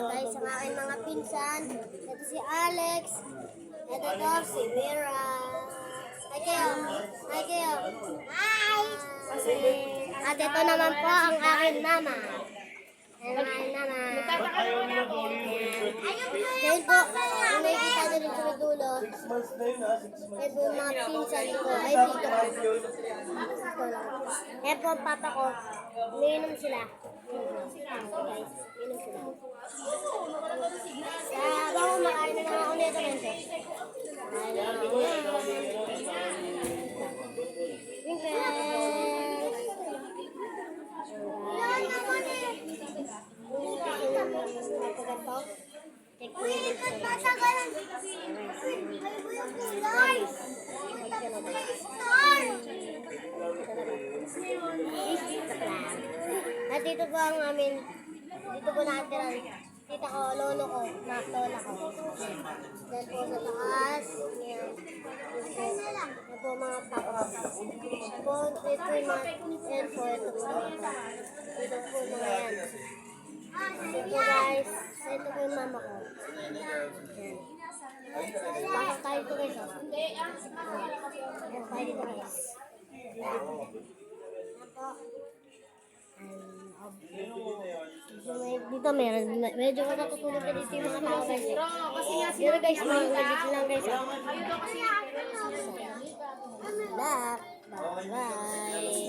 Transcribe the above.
guys, ang aking mga pinsan. Ito si Alex. Ito to, si Vera. Hi kayo. Hi kayo. Hi! At ito naman po ang aking mama. Ayan ang aking mama. Ngayon po, kung nakikita nyo rin sa may dulo, ito yung mga pinsan ko. Ay, dito ko. Ayan po ang papa ko. Umiinom sila. Guys, umiinom sila. Bago makain na naman ako nito nito. Kain na ako yan. At dito po ang amin, dito po nakatira, tita ko, lolo ko, lola ko. Then po sa taas, yan po mga papa. Po, ito yung mga, yan po, ito po mga, ito po mga yan. Ito guys, ito po yung mama ko. Yan. Pasok tayo ito guys. Yan tayo dito guys. Yan po. Dito meron, medyo matutulog ka dito yung mga tao guys. Dito guys, mga legit lang guys. Bye. Bye.